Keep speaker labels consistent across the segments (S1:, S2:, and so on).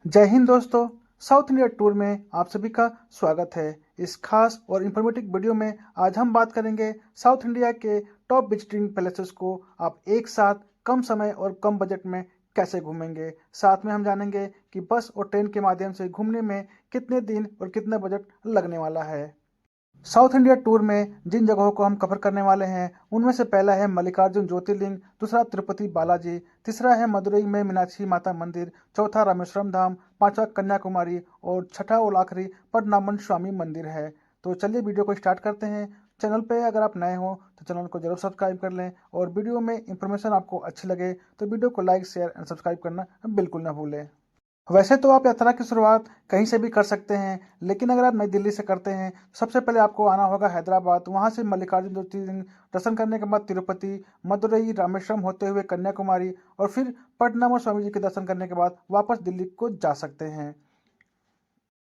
S1: जय हिंद दोस्तों। South India tour में आप सभी का स्वागत है। इस खास और इंफॉर्मेटिव वीडियो में आज हम बात करेंगे साउथ इंडिया के टॉप विजिटिंग प्लेसेस को आप एक साथ कम समय और कम बजट में कैसे घूमेंगे। साथ में हम जानेंगे कि बस और ट्रेन के माध्यम से घूमने में कितने दिन और कितना बजट लगने वाला है। साउथ इंडिया टूर में जिन जगहों को हम कवर करने वाले हैं उनमें से पहला है मल्लिकार्जुन ज्योतिर्लिंग, दूसरा तिरुपति बालाजी, तीसरा है मदुरई में मीनाक्षी माता मंदिर, चौथा रामेश्वरम धाम, पांचवा कन्याकुमारी और छठा और आखिरी पद्मनाभन स्वामी मंदिर है। तो चलिए वीडियो को स्टार्ट करते हैं। चैनल पे अगर आप नए हो तो चैनल को जरूर सब्सक्राइब कर लें और वीडियो में इंफॉर्मेशन आपको अच्छी लगे तो वीडियो को लाइक शेयर एंड सब्सक्राइब करना बिल्कुल ना भूलें। वैसे तो आप यात्रा की शुरुआत कहीं से भी कर सकते हैं, लेकिन अगर आप नई दिल्ली से करते हैं सबसे पहले आपको आना होगा हैदराबाद। वहां से मल्लिकार्जुन ज्योतिर्लिंग दर्शन करने के बाद तिरुपति, मदुरई, रामेश्वरम होते हुए कन्याकुमारी और फिर पटना और स्वामी जी के दर्शन करने के बाद वापस दिल्ली को जा सकते हैं।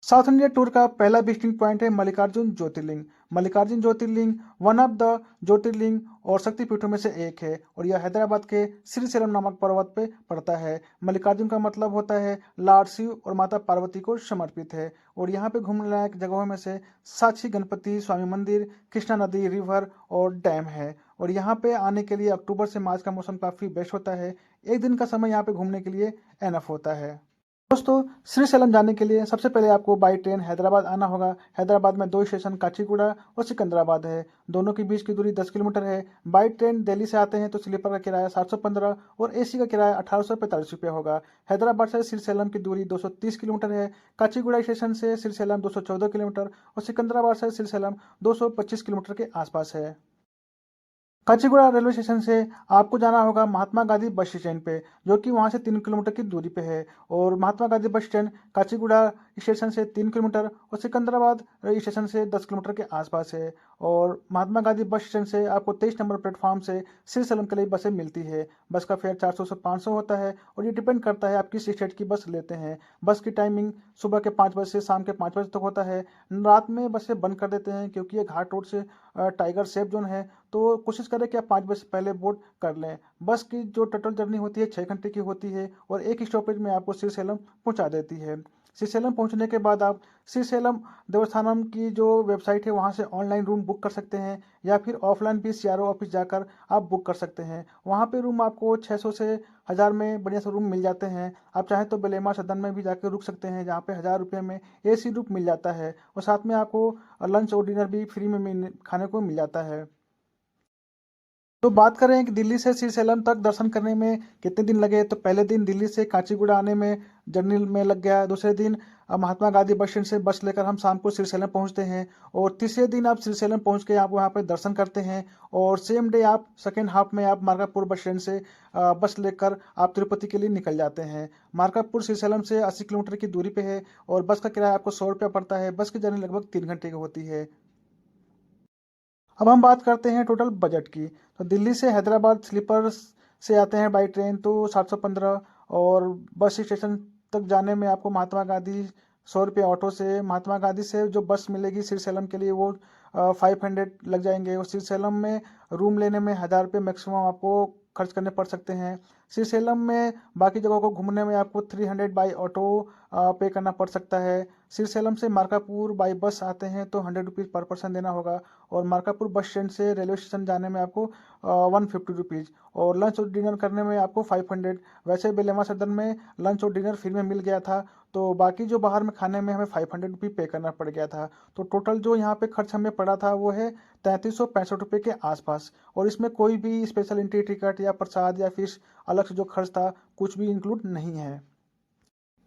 S1: साउथ इंडिया टूर का पहला विजिटिंग पॉइंट है मल्लिकार्जुन ज्योतिर्लिंग। मल्लिकार्जुन ज्योतिर्लिंग वन ऑफ द ज्योतिर्लिंग और शक्तिपीठों में से एक है और यह हैदराबाद के श्रीशैलम नामक पर्वत पे पड़ता है। मल्लिकार्जुन का मतलब होता है लॉर्ड शिव और माता पार्वती को समर्पित है और यहाँ पे घूमने लायक जगहों में से साक्षी गणपति स्वामी मंदिर, कृष्णा नदी, रिवर और डैम है। और यहाँ पे आने के लिए अक्टूबर से मार्च का मौसम काफ़ी बेस्ट होता है। एक दिन का समय यहाँ पे घूमने के लिए एनफ होता है। दोस्तों, श्रीशैलम जाने के लिए सबसे पहले आपको बाई ट्रेन हैदराबाद आना होगा। हैदराबाद में दो स्टेशन काचीगुड़ा और सिकंदराबाद है। दोनों के बीच की दूरी 10 किलोमीटर है। बाई ट्रेन दिल्ली से आते हैं तो स्लीपर का किराया 715 और एसी का किराया 1845 होगा। हैदराबाद से श्रीशैलम की दूरी 230 किलोमीटर है। काचीगुड़ा स्टेशन से श्रीशैलम 214 किलोमीटर और सिकंदराबाद से श्रीशैलम 225 किलोमीटर के आसपास है। काचीगुड़ा रेलवे स्टेशन से आपको जाना होगा महात्मा गांधी बस स्टैंड पे, जो कि वहां से 3 किलोमीटर की दूरी पे है। और Mahatma Gandhi bus stand Kacheguda station से 3 किलोमीटर और सिकंदराबाद स्टेशन से 10 किलोमीटर के आसपास है। और महात्मा गांधी बस स्टैंड से आपको 23 नंबर प्लेटफॉर्म से श्रीशैलम के लिए बसें मिलती है। बस का फेयर 400 से 500 होता है और ये डिपेंड करता है आप किस स्टेट की बस लेते हैं। बस की टाइमिंग सुबह के 5 बजे से शाम के 5 बजे तक होता है। रात में बसें बंद कर देते हैं क्योंकि ये घाट रोड से टाइगर सेफ जोन है। तो कोशिश करें कि आप 5 बजे से पहले बोर्ड कर लें। बस की जो टोटल जर्नी होती है 6 घंटे की होती है और एक स्टॉपेज में आपको श्रीशैलम पहुंचा देती है। श्रीशैलम पहुंचने के बाद आप श्रीशैलम देवस्थानम की जो वेबसाइट है वहां से ऑनलाइन रूम बुक कर सकते हैं या फिर ऑफलाइन भी सीआरओ ऑफिस जाकर आप बुक कर सकते हैं। वहां पे रूम आपको 600 से 1000 में बढ़िया से रूम मिल जाते हैं। आप चाहें तो बेलेमा सदन में भी जाकर रुक सकते हैं जहाँ पे 1000 रुपये में एसी रूम मिल जाता है और साथ में आपको लंच और डिनर भी फ्री में खाने को मिल जाता है। तो बात करें कि दिल्ली से श्रीशैलम तक दर्शन करने में कितने दिन लगे, तो पहले दिन दिल्ली से काचीगुड़ा आने में जर्नी में लग गया। दूसरे दिन महात्मा गांधी बस स्टैंड से बस लेकर हम शाम को श्रीशैलम पहुंचते हैं और तीसरे दिन आप श्रीशैलम पहुंच के आप वहां पर दर्शन करते हैं। और सेम डे आप सेकेंड हाफ में आप मार्कापुर बस स्टैंड से बस लेकर आप तिरुपति के लिए निकल जाते हैं। मार्कापुर श्रीशैलम से 80 किलोमीटर की दूरी पे है और बस का किराया आपको 100 रुपया पड़ता है। बस की जर्नी लगभग 3 घंटे की होती है। अब हम बात करते हैं टोटल बजट की। तो दिल्ली से हैदराबाद स्लीपर से आते हैं बाई ट्रेन तो 715 और बस स्टेशन तक जाने में आपको महात्मा गांधी 100 रुपये ऑटो से, महात्मा गांधी से जो बस मिलेगी श्रीशैलम के लिए वो 500 लग जाएंगे। और श्रीशैलम में रूम लेने में 1000 रुपये मैक्सिमम आपको खर्च करने पड़ सकते हैं। श्रीशैलम में बाकी जगहों को घूमने में आपको 300 बाई ऑटो पे करना पड़ सकता है। श्रीशैलम से मार्कापुर बाई बस आते हैं तो 100 रुपीज़ पर पर्सन देना होगा। और मार्कापुर बस स्टैंड से रेलवे स्टेशन जाने में आपको 150 रुपीज़ और लंच और डिनर करने में आपको 500। वैसे बेलेमा सदन में लंच और डिनर फ्री में मिल गया था तो बाकी जो बाहर में खाने में हमें 500 रुपये पे करना पड़ गया था। तो टोटल जो यहाँ पे खर्च हमें पड़ा था वो है 3365 रुपये के आसपास। और इसमें कोई भी स्पेशल एंट्री टिकट या प्रसाद या फिर अलग से जो खर्च था कुछ भी इंक्लूड नहीं है।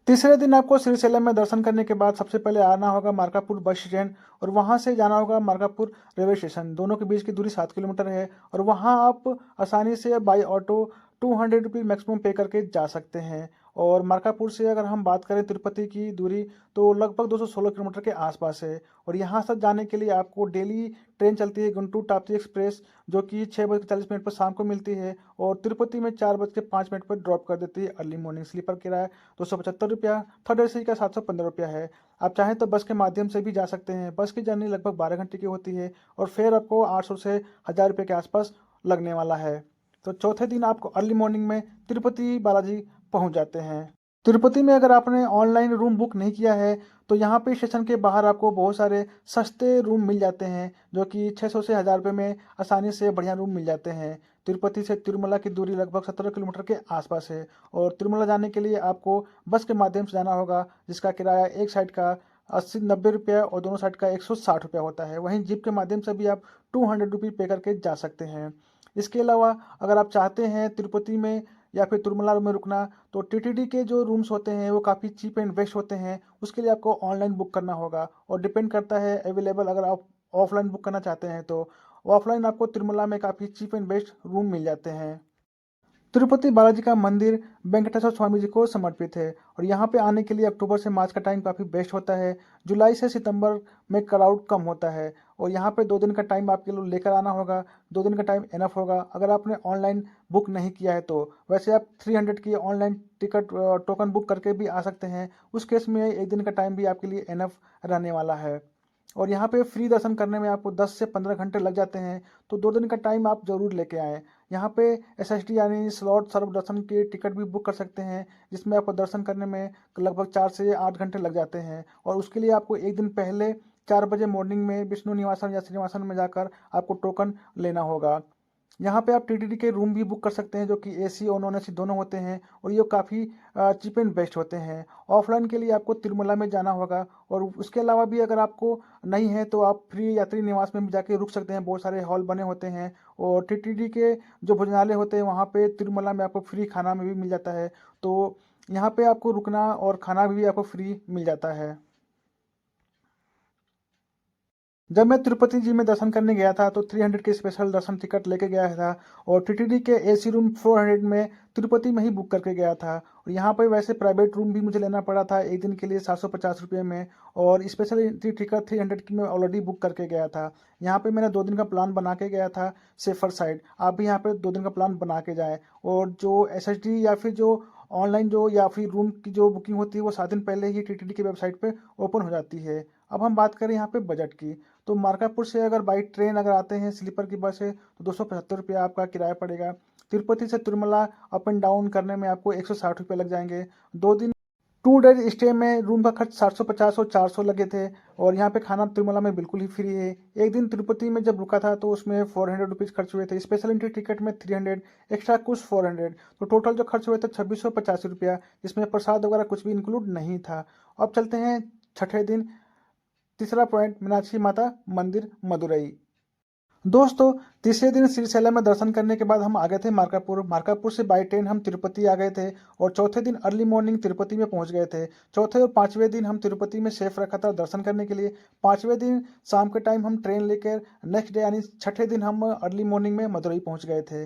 S1: तीसरे दिन आपको श्रीशैलम में दर्शन करने के बाद सबसे पहले आना होगा मार्कापुर बस स्टैंड और वहां से जाना होगा मार्कापुर रेलवे स्टेशन। दोनों के बीच की दूरी 7 किलोमीटर है और वहां आप आसानी से बाई ऑटो 200 रुपये मैक्सिमम पे करके जा सकते हैं। और मार्कापुर से अगर हम बात करें तिरुपति की दूरी तो लगभग 216 किलोमीटर के आसपास है। और यहाँ से जाने के लिए आपको डेली ट्रेन चलती है गुंटूर ताप्ती एक्सप्रेस, जो कि 6 बज के 40 मिनट पर शाम को मिलती है और तिरुपति में 4 बज के 5 मिनट पर ड्रॉप कर देती है अर्ली मॉर्निंग। स्लीपर किराया 275 रुपया, थर्ड एसी का 715 रुपया है। आप चाहें तो बस के माध्यम से भी जा सकते हैं। बस की जर्नी लगभग 12 घंटे की होती है और फेयर आपको 800 से 1000 रुपये के आसपास लगने वाला है। तो चौथे दिन आपको अर्ली मॉर्निंग में तिरुपति बालाजी पहुंच जाते हैं। तिरुपति में अगर आपने ऑनलाइन रूम बुक नहीं किया है तो यहाँ पे स्टेशन के बाहर आपको बहुत सारे सस्ते रूम मिल जाते हैं, जो कि 600 से 1000 रुपये में आसानी से बढ़िया रूम मिल जाते हैं। तिरुपति से तिरुमला की दूरी लगभग 17 किलोमीटर के आसपास है और तिरुमला जाने के लिए आपको बस के माध्यम से जाना होगा, जिसका किराया एक साइड का 80-90 रुपया और दोनों साइड का 160 रुपया होता है। वहीं जीप के माध्यम से भी आप 200 रुपये पे करके जा सकते हैं। इसके अलावा अगर आप चाहते हैं तिरुपति में या फिर तिरुमला में रुकना, तो टीटीडी के जो रूम्स होते हैं वो काफ़ी चीप एंड बेस्ट होते हैं। उसके लिए आपको ऑनलाइन बुक करना होगा और डिपेंड करता है अवेलेबल, अगर आप ऑफलाइन बुक करना चाहते हैं तो ऑफलाइन आपको तिरुमला में काफ़ी चीप एंड बेस्ट रूम मिल जाते हैं। तिरुपति बालाजी का मंदिर वेंकटेश्वर स्वामी जी को समर्पित है और यहाँ पे आने के लिए अक्टूबर से मार्च का टाइम काफ़ी बेस्ट होता है। जुलाई से सितंबर में क्राउड कम होता है और यहाँ पे 2 दिन का टाइम आपके लिए लेकर आना होगा। 2 दिन का टाइम इनफ होगा अगर आपने ऑनलाइन बुक नहीं किया है तो। वैसे आप 300 की ऑनलाइन टिकट टोकन बुक करके भी आ सकते हैं। उस केस में 1 दिन का टाइम भी आपके लिए इनफ रहने वाला है। और यहाँ पे फ्री दर्शन करने में आपको 10 से 15 घंटे लग जाते हैं, तो 2 दिन का टाइम आप जरूर लेके आएँ। यहाँ पे एसएसटी यानी स्लॉट सर्व दर्शन के टिकट भी बुक कर सकते हैं, जिसमें आपको दर्शन करने में लगभग 4 से 8 घंटे लग जाते हैं और उसके लिए आपको 1 दिन पहले 4 बजे मॉर्निंग में विष्णु निवासन या श्रीनिवासन में जाकर आपको टोकन लेना होगा। यहाँ पे आप टीटीडी के रूम भी बुक कर सकते हैं, जो कि एसी और नॉन एसी दोनों होते हैं और ये काफ़ी चीप एंड बेस्ट होते हैं। ऑफलाइन के लिए आपको तिरुमला में जाना होगा और उसके अलावा भी अगर आपको नहीं है तो आप फ्री यात्री निवास में भी जाके रुक सकते हैं। बहुत सारे हॉल बने होते हैं और टीटीडी के जो भोजनालय होते हैं वहाँ पे तिरुमला में आपको फ्री खाना में भी मिल जाता है, तो यहाँ पे आपको रुकना और खाना भी आपको फ्री मिल जाता है। जब मैं तिरुपति जी में दर्शन करने गया था तो 300 के स्पेशल दर्शन टिकट लेके गया था और टीटीडी के एसी रूम 400 में तिरुपति में ही बुक करके गया था। और यहाँ पर वैसे प्राइवेट रूम भी मुझे लेना पड़ा था 1 दिन के लिए 750 रुपये में, और स्पेशल एंट्री टिकट 300 की मैं ऑलरेडी बुक करके गया था। यहाँ पे मैंने 2 दिन का प्लान बना के गया था सेफर साइड। आप भी यहाँ पे 2 दिन का प्लान बना के जाएँ और जो एसएसडी या फिर जो ऑनलाइन जो या फिर रूम की जो बुकिंग होती है वो 7 दिन पहले ही टीटीडी की वेबसाइट पे ओपन हो जाती है। अब हम बात करें यहाँ पे बजट की, तो मार्कापुर से अगर बाई ट्रेन अगर आते हैं स्लीपर की बस है तो 275 रुपया आपका किराया पड़ेगा। तिरुपति से तिरुमला अप एंड डाउन करने में आपको 160 रुपये लग जाएंगे। 2 दिन 2 डेज स्टे में रूम का खर्च 750 और 400 लगे थे और यहाँ पे खाना तिरुमला में बिल्कुल ही फ्री है। 1 दिन तिरुपति में जब रुका था तो उसमें 400 रुपीज़ खर्च हुए थे, स्पेशल एंट्री टिकट में 300, एक्स्ट्रा कुछ 400, तो टोटल जो खर्च हुए थे 2685 रुपया, जिसमें प्रसाद वगैरह कुछ भी इंक्लूड नहीं था। अब चलते हैं छठे दिन, तीसरा पॉइंट मीनाक्षी माता मंदिर मदुरई। दोस्तों, तीसरे दिन श्रीशैलम में दर्शन करने के बाद हम आ गए थे मार्कापुर। मार्कापुर से बाई ट्रेन हम तिरुपति आ गए थे और चौथे दिन अर्ली मॉर्निंग तिरुपति में पहुंच गए थे। चौथे और पांचवें दिन हम तिरुपति में सेफ रखा था दर्शन करने के लिए। पांचवें दिन शाम के टाइम हम ट्रेन लेकर नेक्स्ट डे यानी छठे दिन हम अर्ली मॉर्निंग में मदुरई पहुंच गए थे।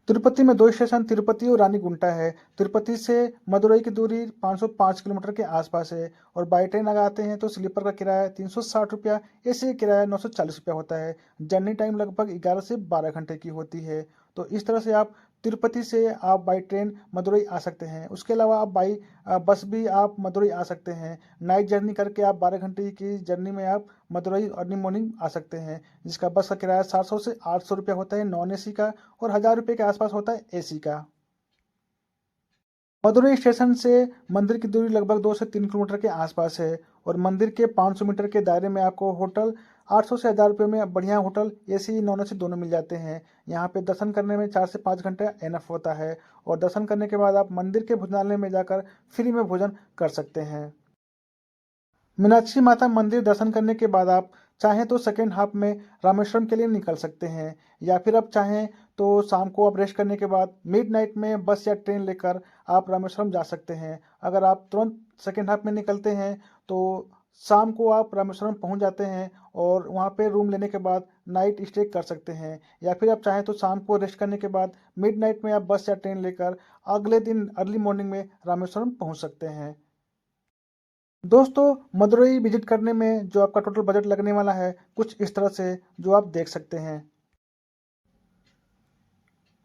S1: तिरुपति में 2 स्टेशन तिरुपति और रानीगुंटा है। तिरुपति से मदुरई की दूरी 505 किलोमीटर के आसपास है और बाई ट्रेन अगर आते हैं तो स्लीपर का किराया 360 रुपया, एसी का किराया 940 रुपया होता है। जर्नी टाइम लगभग 11 से 12 घंटे की होती है। तो इस तरह से आप तिरुपति से आप बाई ट्रेन मदुरई आ सकते हैं। उसके अलावा आप बाई बस भी आप मदुरई आ सकते हैं। नाइट जर्नी करके आप 12 घंटे की जर्नी में आप मदुरई अर्ली मॉर्निंग आ सकते हैं, जिसका बस का किराया 700 से 800 रुपया होता है नॉन एसी का और 1000 रुपये के आसपास होता है एसी का। मदुरई स्टेशन से मंदिर की दूरी लगभग 2 से 3 किलोमीटर के आसपास है और मंदिर के 500 मीटर के दायरे में आपको होटल 800 से 1000 रुपये में बढ़िया होटल एसी नॉन एसी दोनों मिल जाते हैं। यहाँ पे दर्शन करने में 4 से 5 घंटे एनफ होता है और दर्शन करने के बाद आप मंदिर के भोजनालय में जाकर फ्री में भोजन कर सकते हैं। मीनाक्षी माता मंदिर दर्शन करने के बाद आप चाहें तो सेकेंड हाफ में रामेश्वरम के लिए निकल सकते हैं, या फिर आप चाहें तो शाम को आप रेस्ट करने के बाद मिडनाइट में बस या ट्रेन लेकर आप रामेश्वरम जा सकते हैं। अगर आप तुरंत सेकेंड हाफ में निकलते हैं तो शाम को आप रामेश्वरम पहुंच जाते हैं और वहां पे रूम लेने के बाद नाइट स्टे कर सकते हैं, या फिर आप चाहें तो शाम को रेस्ट करने के बाद मिडनाइट में आप बस या ट्रेन लेकर अगले दिन अर्ली मॉर्निंग में रामेश्वरम पहुंच सकते हैं। दोस्तों, मदुरई विजिट करने में जो आपका टोटल बजट लगने वाला है कुछ इस तरह से, जो आप देख सकते हैं।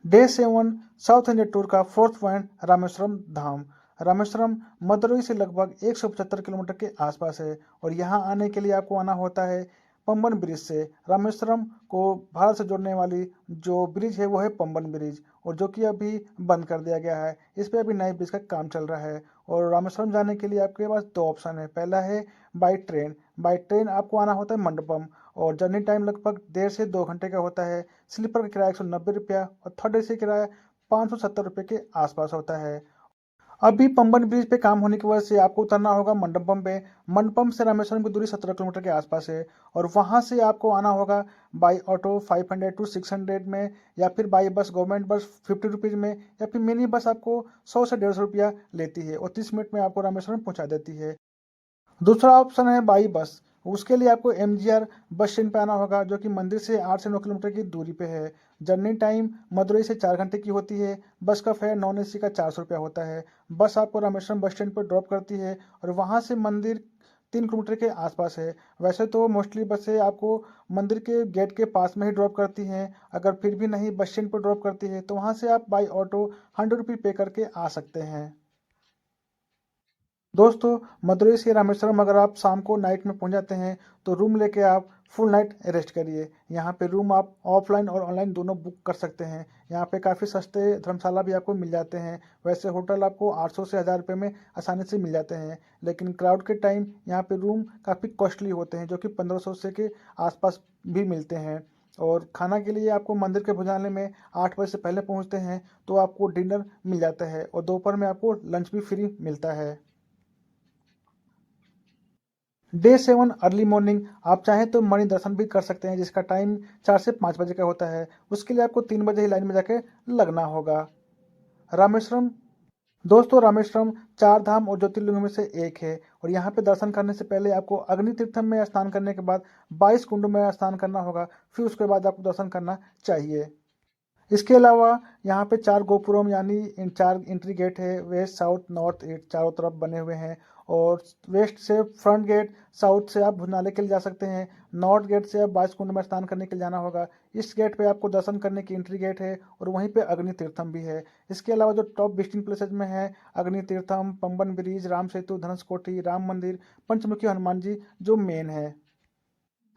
S1: डे 7 साउथ इंडिया टूर का फोर्थ पॉइंट रामेश्वरम धाम। रामेश्वरम मदुरई से लगभग 175 किलोमीटर के आसपास है और यहाँ आने के लिए आपको आना होता है पंबन ब्रिज से। रामेश्वरम को भारत से जोड़ने वाली जो ब्रिज है वो है पंबन ब्रिज, और जो कि अभी बंद कर दिया गया है। इस पे अभी नए ब्रिज का काम चल रहा है। और रामेश्वरम जाने के लिए आपके पास दो ऑप्शन है। पहला है बाई ट्रेन। बाई ट्रेन आपको आना होता है मंडपम, और जर्नी टाइम लगभग 1.5 से 2 घंटे का होता है। स्लीपर का किराया 190 रुपया और थर्ड एसी किराया 570 रुपये के आसपास होता है। अभी पंबन ब्रिज पे काम होने की वजह से आपको उतरना होगा मंडपम पे। मंडपम से रामेश्वरम की दूरी 17 किलोमीटर के आसपास है, और वहां से आपको आना होगा बाई ऑटो 500 to 600 में, या फिर बाई बस, गवर्नमेंट बस 50 रुपीज़ में, या फिर मिनी बस आपको 100 से 150 रुपया लेती है और 30 मिनट में आपको रामेश्वरम पहुंचा देती है। दूसरा ऑप्शन है बाई बस। उसके लिए आपको एमजीआर बस स्टैंड पे आना होगा, जो कि मंदिर से 8 से 9 किलोमीटर की दूरी पे है। जर्नी टाइम मदुरई से 4 घंटे की होती है। बस का फेयर नॉन एसी का 400 रुपया होता है। बस आपको रामेश्वरम बस स्टैंड पर ड्रॉप करती है, और वहाँ से मंदिर 3 किलोमीटर के आसपास है। वैसे तो मोस्टली बसें आपको मंदिर के गेट के पास में ही ड्रॉप करती हैं। अगर फिर भी नहीं बस स्टैंड पर ड्रॉप करती है तो वहाँ से आप बाई ऑटो 100 रुपये पे करके आ सकते हैं। दोस्तों, मदुरई से रामेश्वरम अगर आप शाम को नाइट में पहुंच जाते हैं तो रूम लेके आप फुल नाइट रेस्ट करिए। यहाँ पे रूम आप ऑफलाइन और ऑनलाइन दोनों बुक कर सकते हैं। यहाँ पे काफ़ी सस्ते धर्मशाला भी आपको मिल जाते हैं। वैसे होटल आपको 800 से 1000 रुपये में आसानी से मिल जाते हैं, लेकिन क्राउड के टाइम यहाँ पे रूम काफ़ी कॉस्टली होते हैं, जो कि 1500 से के आसपास भी मिलते हैं। और खाना के लिए आपको मंदिर के भोजनालय में 8 बजे से पहले पहुँचते हैं तो आपको डिनर मिल जाता है, और दोपहर में आपको लंच भी फ्री मिलता है। डे 7 अर्ली मॉर्निंग आप चाहें तो मणि दर्शन भी कर सकते हैं, जिसका टाइम 4 से 5 बजे का होता है। उसके लिए आपको 3 बजे ही लाइन में जाके लगना होगा। रामेश्वरम। दोस्तों, रामेश्वरम 4 धाम और ज्योतिर्लिंग में से एक है, और यहाँ पे दर्शन करने से पहले आपको अग्नि तीर्थम में स्नान करने के बाद 22 कुंड में स्नान करना होगा। फिर उसके बाद आपको दर्शन करना चाहिए। इसके अलावा यहाँ पे 4 गोपुरम यानी इन 4 एंट्री गेट है। वेस्ट, साउथ, नॉर्थ, ईस्ट चारों तरफ बने हुए हैं। और वेस्ट से फ्रंट गेट, साउथ से आप भोजनालय के लिए जा सकते हैं, नॉर्थ गेट से आप 22 कुंड में स्नान करने के लिए जाना होगा। इस गेट पे आपको दर्शन करने की एंट्री गेट है, और वहीं पे अग्नि तीर्थम भी है। इसके अलावा जो टॉप विजिटिंग प्लेसेज में है, अग्नि तीर्थम, पंबन ब्रिज, राम सेतु, धनुषकोटी, राम मंदिर, पंचमुखी हनुमान जी जो मेन है।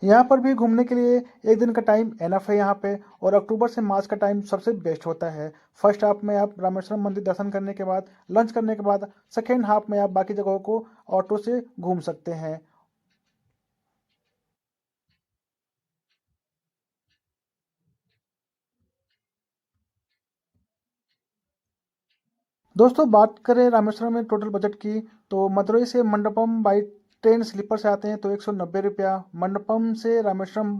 S1: यहाँ पर भी घूमने के लिए एक दिन का टाइम एनफ है यहाँ पे, और अक्टूबर से मार्च का टाइम सबसे बेस्ट होता है। फर्स्ट हाफ में आप रामेश्वरम मंदिर दर्शन करने के बाद, लंच करने के बाद, सेकेंड हाफ में आप बाकी जगहों को ऑटो से घूम सकते हैं। दोस्तों, बात करें रामेश्वरम में टोटल बजट की, तो मदुरई से मंडपम बाई ट्रेन स्लीपर से आते हैं तो 190 रुपया। मंडपम से रामेश्वरम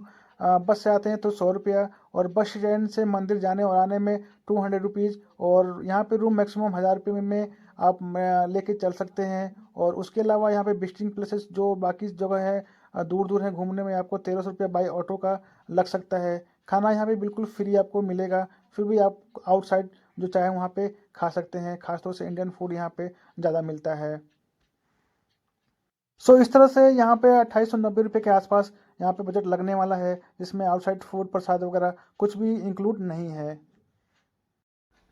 S1: बस से आते हैं तो 100 रुपया, और बस स्टैंड से मंदिर जाने और आने में 200 रुपीज़। और यहाँ पे रूम मैक्सिमम 1000 रुपये में आप लेके चल सकते हैं। और उसके अलावा यहाँ पे विजिटिंग प्लेसेस जो बाकी जगह है दूर दूर है घूमने में, आपको 1300 रुपया बाई ऑटो का लग सकता है। खाना यहाँ पे बिल्कुल फ्री आपको मिलेगा, फिर भी आप आउटसाइड जो चाहे वहाँ पे खा सकते हैं। खासतौर से इंडियन फूड यहाँ पे ज़्यादा मिलता है। सो इस तरह से यहाँ पे 2890 रुपये के आसपास यहाँ पे बजट लगने वाला है, जिसमें आउटसाइड फूड, प्रसाद वगैरह कुछ भी इंक्लूड नहीं है।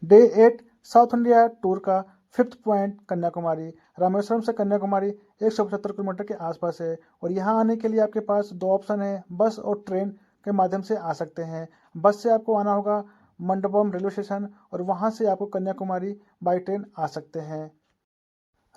S1: डे 8 साउथ इंडिया टूर का फिफ्थ पॉइंट कन्याकुमारी। रामेश्वरम से कन्याकुमारी 175 किलोमीटर के आसपास है, और यहाँ आने के लिए आपके पास दो ऑप्शन है, बस और ट्रेन के माध्यम से आ सकते हैं। बस से आपको आना होगा मंडपम रेलवे स्टेशन, और वहाँ से आपको कन्याकुमारी बाई ट्रेन आ सकते हैं।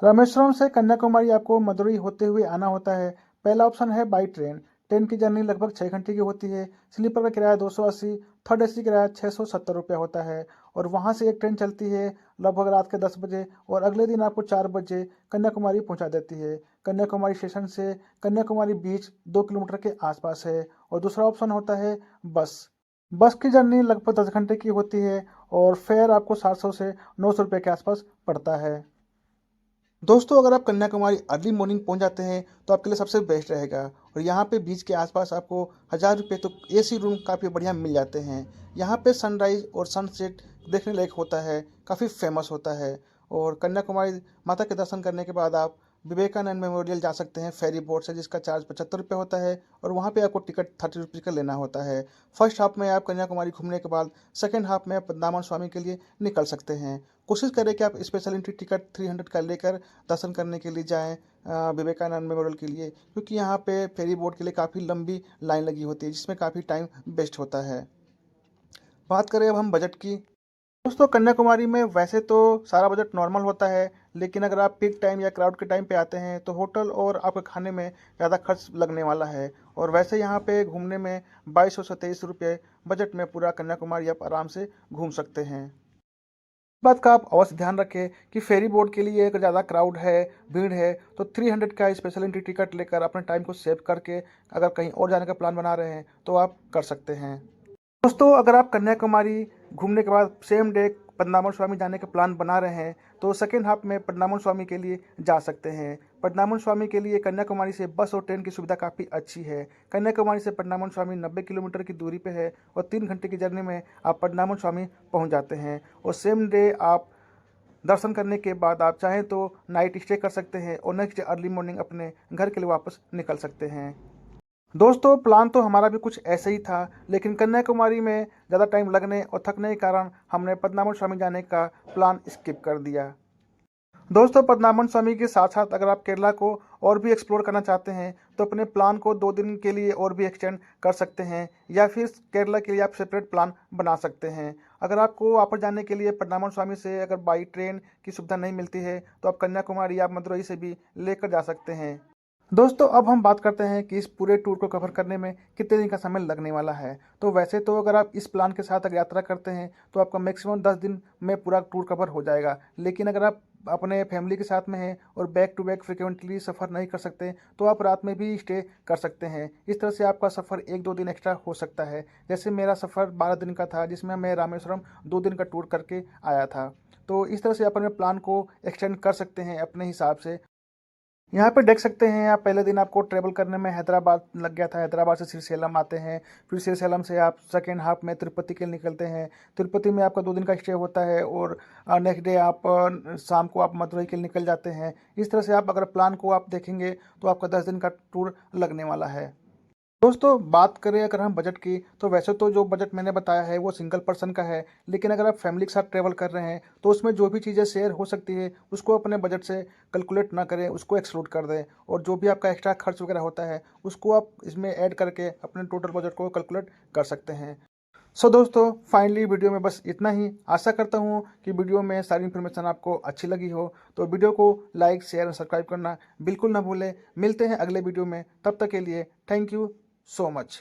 S1: रामेश्वरम से कन्याकुमारी आपको मदुरई होते हुए आना होता है। पहला ऑप्शन है बाई ट्रेन। ट्रेन की जर्नी लगभग 6 घंटे की होती है। स्लीपर का किराया 280, थर्ड एसी किराया 670 रुपया होता है। और वहाँ से एक ट्रेन चलती है लगभग रात के 10 बजे, और अगले दिन आपको 4 बजे कन्याकुमारी पहुँचा देती है। कन्याकुमारी स्टेशन से कन्याकुमारी बीच 2 किलोमीटर के आसपास है। और दूसरा ऑप्शन होता है बस। बस की जर्नी लगभग 10 घंटे की होती है, और फेयर आपको 700 से 900 रुपये के आसपास पड़ता है। दोस्तों, अगर आप कन्याकुमारी अर्ली मॉर्निंग पहुंच जाते हैं तो आपके लिए सबसे बेस्ट रहेगा। और यहाँ पे बीच के आसपास आपको 1000 रुपये तो एसी रूम काफ़ी बढ़िया मिल जाते हैं। यहाँ पे सनराइज़ और सनसेट देखने लायक होता है, काफ़ी फेमस होता है। और कन्याकुमारी माता के दर्शन करने के बाद आप विवेकानंद मेमोरियल जा सकते हैं फेरी बोट से, जिसका चार्ज 75 रुपये होता है और वहाँ पे आपको टिकट 30 रुपीज़ का लेना होता है। फर्स्ट हाफ में आप कन्याकुमारी घूमने के बाद सेकेंड हाफ में पद्मावन स्वामी के लिए निकल सकते हैं। कोशिश करें कि आप स्पेशल एंट्री टिकट 300 का लेकर दर्शन करने के लिए जाएँ विवेकानंद मेमोरियल के लिए, क्योंकि यहाँ पे फेरी बोट के लिए काफ़ी लंबी लाइन लगी होती है, जिसमें काफ़ी टाइम वेस्ट होता है। बात करें अब हम बजट की। दोस्तों, कन्याकुमारी में वैसे तो सारा बजट नॉर्मल होता है, लेकिन अगर आप पीक टाइम या क्राउड के टाइम पे आते हैं तो होटल और आपके खाने में ज़्यादा खर्च लगने वाला है। और वैसे यहाँ पे घूमने में 2200 से 2300 रुपये बजट में पूरा कन्याकुमारी आप आराम से घूम सकते हैं। इस बात का आप अवश्य ध्यान रखें कि फेरी बोट के लिए अगर ज़्यादा क्राउड है, भीड़ है, तो 300 का स्पेशल एंट्री टिकट लेकर अपने टाइम को सेव करके अगर कहीं और जाने का प्लान बना रहे हैं तो आप कर सकते हैं। दोस्तों, अगर आप कन्याकुमारी घूमने के बाद सेम डे पद्मावन स्वामी जाने का प्लान बना रहे हैं तो सेकेंड हाफ में पद्मावन स्वामी के लिए जा सकते हैं। पद्मावन स्वामी के लिए कन्याकुमारी से बस और ट्रेन की सुविधा काफ़ी अच्छी है। कन्याकुमारी से पद्मावन स्वामी 90 किलोमीटर की दूरी पे है और 3 घंटे की जर्नी में आप पद्मावन स्वामी पहुंच जाते हैं। और सेम डे आप दर्शन करने के बाद आप चाहें तो नाइट स्टे कर सकते हैं और नेक्स्ट डे अर्ली मॉर्निंग अपने घर के लिए वापस निकल सकते हैं। दोस्तों, प्लान तो हमारा भी कुछ ऐसे ही था, लेकिन कन्याकुमारी में ज़्यादा टाइम लगने और थकने के कारण हमने पद्मावन स्वामी जाने का प्लान स्किप कर दिया। दोस्तों, पद्मावन स्वामी के साथ साथ अगर आप केरला को और भी एक्सप्लोर करना चाहते हैं तो अपने प्लान को 2 दिन के लिए और भी एक्सटेंड कर सकते हैं, या फिर केरला के लिए आप सेपरेट प्लान बना सकते हैं। अगर आपको वापस जाने के लिए पद्मावन स्वामी से अगर बाई ट्रेन की सुविधा नहीं मिलती है तो आप कन्याकुमारी या मदुरई से भी लेकर जा सकते हैं। दोस्तों, अब हम बात करते हैं कि इस पूरे टूर को कवर करने में कितने दिन का समय लगने वाला है। तो वैसे तो अगर आप इस प्लान के साथ अगर यात्रा करते हैं तो आपका मैक्सिमम 10 दिन में पूरा टूर कवर हो जाएगा। लेकिन अगर आप अपने फैमिली के साथ में हैं और बैक टू बैक फ्रिक्वेंटली सफ़र नहीं कर सकते तो आप रात में भी स्टे कर सकते हैं। इस तरह से आपका सफ़र 1-2 दिन एक्स्ट्रा हो सकता है। जैसे मेरा सफ़र 12 दिन का था, जिसमें मैं रामेश्वरम 2 दिन का टूर करके आया था। तो इस तरह से आप अपने प्लान को एक्सटेंड कर सकते हैं अपने हिसाब से। यहाँ पे देख सकते हैं आप, पहले दिन आपको ट्रैवल करने में हैदराबाद लग गया था। हैदराबाद से श्रीशैलम आते हैं, फिर श्रीशैलम से आप सेकेंड हाफ में तिरुपति के लिए निकलते हैं। तिरुपति में आपका 2 दिन का स्टे होता है और नेक्स्ट डे आप शाम को आप मदुरई के लिए निकल जाते हैं। इस तरह से आप अगर प्लान को आप देखेंगे तो आपका 10 दिन का टूर लगने वाला है। दोस्तों, बात करें अगर हम बजट की, तो वैसे तो जो बजट मैंने बताया है वो सिंगल पर्सन का है, लेकिन अगर आप फैमिली के साथ ट्रैवल कर रहे हैं तो उसमें जो भी चीज़ें शेयर हो सकती है उसको अपने बजट से कैलकुलेट ना करें, उसको एक्सक्लूड कर दें। और जो भी आपका एक्स्ट्रा खर्च वगैरह होता है उसको आप इसमें ऐड करके अपने टोटल बजट को कैलकुलेट कर सकते हैं। सो दोस्तों, फाइनली वीडियो में बस इतना ही। आशा करता हूँ कि वीडियो में सारी इन्फॉर्मेशन आपको अच्छी लगी हो, तो वीडियो को लाइक, शेयर और सब्सक्राइब करना बिल्कुल ना भूलें। मिलते हैं अगले वीडियो में, तब तक के लिए थैंक यू so much।